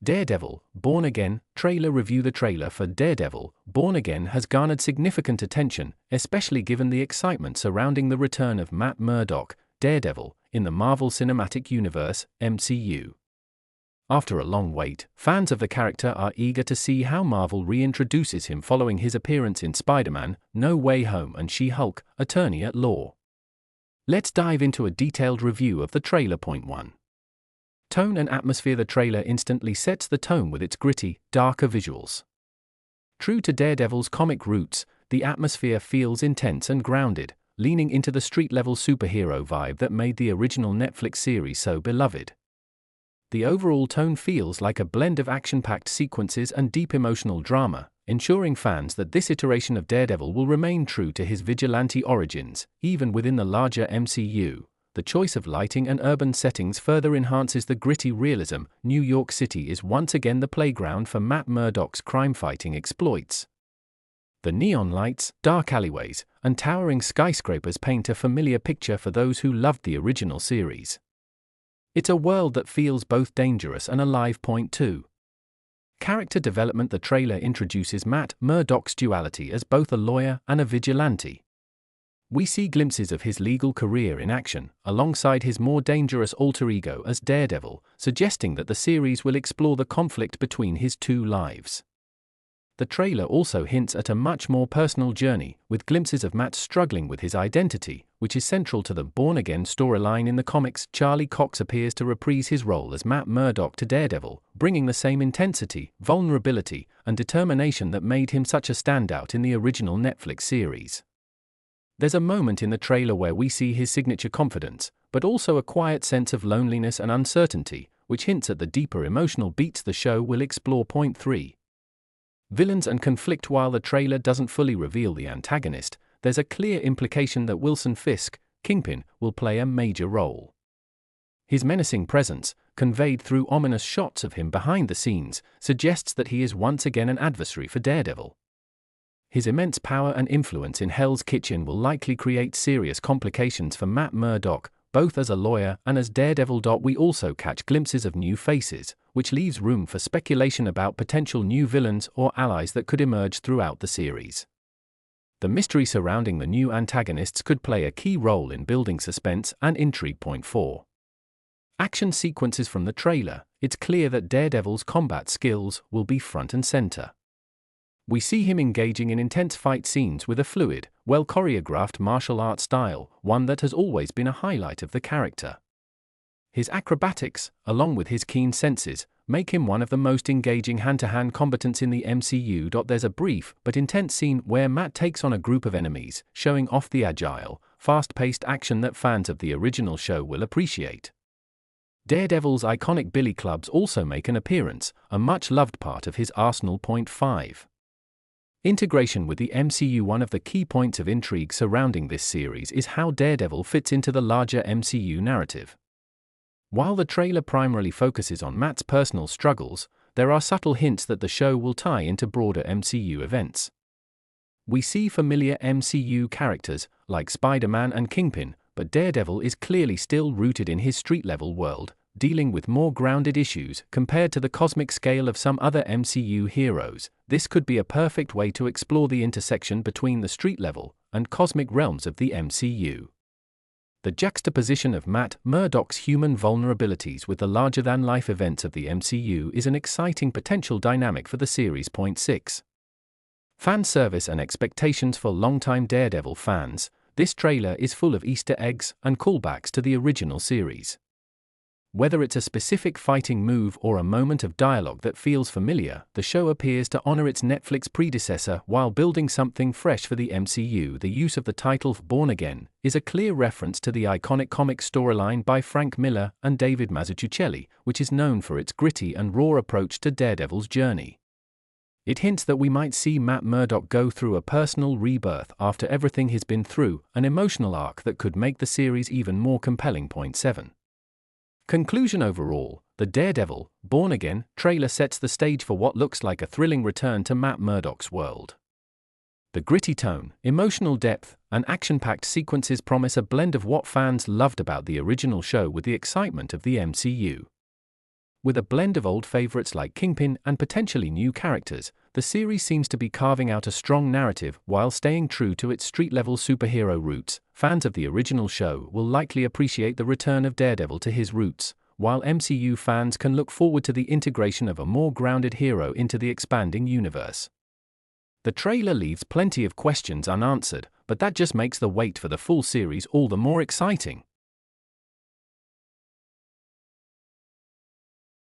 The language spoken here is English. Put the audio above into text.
Daredevil, Born Again, trailer review. The trailer for Daredevil, Born Again has garnered significant attention, especially given the excitement surrounding the return of Matt Murdock, Daredevil, in the Marvel Cinematic Universe, MCU. After a long wait, fans of the character are eager to see how Marvel reintroduces him following his appearance in Spider-Man, No Way Home and She-Hulk, Attorney at Law. Let's dive into a detailed review of the trailer. Point 1. Tone and atmosphere. The trailer instantly sets the tone with its gritty, darker visuals. True to Daredevil's comic roots, the atmosphere feels intense and grounded, leaning into the street-level superhero vibe that made the original Netflix series so beloved. The overall tone feels like a blend of action-packed sequences and deep emotional drama, ensuring fans that this iteration of Daredevil will remain true to his vigilante origins, even within the larger MCU. The choice of lighting and urban settings further enhances the gritty realism. New York City is once again the playground for Matt Murdock's crime-fighting exploits. The neon lights, dark alleyways, and towering skyscrapers paint a familiar picture for those who loved the original series. It's a world that feels both dangerous and alive. Point 2. Character development. The trailer introduces Matt Murdock's duality as both a lawyer and a vigilante. We see glimpses of his legal career in action, alongside his more dangerous alter ego as Daredevil, suggesting that the series will explore the conflict between his two lives. The trailer also hints at a much more personal journey, with glimpses of Matt struggling with his identity, which is central to the Born Again storyline in the comics. Charlie Cox appears to reprise his role as Matt Murdock to Daredevil, bringing the same intensity, vulnerability, and determination that made him such a standout in the original Netflix series. There's a moment in the trailer where we see his signature confidence, but also a quiet sense of loneliness and uncertainty, which hints at the deeper emotional beats the show will explore. Point 3. Villains and conflict. While the trailer doesn't fully reveal the antagonist, there's a clear implication that Wilson Fisk, Kingpin, will play a major role. His menacing presence, conveyed through ominous shots of him behind the scenes, suggests that he is once again an adversary for Daredevil. His immense power and influence in Hell's Kitchen will likely create serious complications for Matt Murdock, both as a lawyer and as Daredevil. We also catch glimpses of new faces, which leaves room for speculation about potential new villains or allies that could emerge throughout the series. The mystery surrounding the new antagonists could play a key role in building suspense and intrigue. Point 4. Action sequences. From the trailer, it's clear that Daredevil's combat skills will be front and center. We see him engaging in intense fight scenes with a fluid, well-choreographed martial arts style, one that has always been a highlight of the character. His acrobatics, along with his keen senses, make him one of the most engaging hand-to-hand combatants in the MCU. There's a brief but intense scene where Matt takes on a group of enemies, showing off the agile, fast-paced action that fans of the original show will appreciate. Daredevil's iconic billy clubs also make an appearance, a much-loved part of his arsenal. Point 5. Integration with the MCU. One of the key points of intrigue surrounding this series is how Daredevil fits into the larger MCU narrative. While the trailer primarily focuses on Matt's personal struggles, there are subtle hints that the show will tie into broader MCU events. We see familiar MCU characters, like Spider-Man and Kingpin, but Daredevil is clearly still rooted in his street-level world, dealing with more grounded issues compared to the cosmic scale of some other MCU heroes. This could be a perfect way to explore the intersection between the street-level and cosmic realms of the MCU. The juxtaposition of Matt Murdock's human vulnerabilities with the larger-than-life events of the MCU is an exciting potential dynamic for the series. Point 6. Fan service and expectations. For longtime Daredevil fans, this trailer is full of Easter eggs and callbacks to the original series. Whether it's a specific fighting move or a moment of dialogue that feels familiar, the show appears to honor its Netflix predecessor while building something fresh for the MCU. The use of the title Born Again is a clear reference to the iconic comic storyline by Frank Miller and David Mazzucchelli, which is known for its gritty and raw approach to Daredevil's journey. It hints that we might see Matt Murdock go through a personal rebirth after everything he's been through, an emotional arc that could make the series even more compelling. Point 7. Conclusion. Overall, the Daredevil, Born Again trailer sets the stage for what looks like a thrilling return to Matt Murdock's world. The gritty tone, emotional depth, and action-packed sequences promise a blend of what fans loved about the original show with the excitement of the MCU. With a blend of old favorites like Kingpin and potentially new characters, the series seems to be carving out a strong narrative while staying true to its street-level superhero roots. Fans of the original show will likely appreciate the return of Daredevil to his roots, while MCU fans can look forward to the integration of a more grounded hero into the expanding universe. The trailer leaves plenty of questions unanswered, but that just makes the wait for the full series all the more exciting.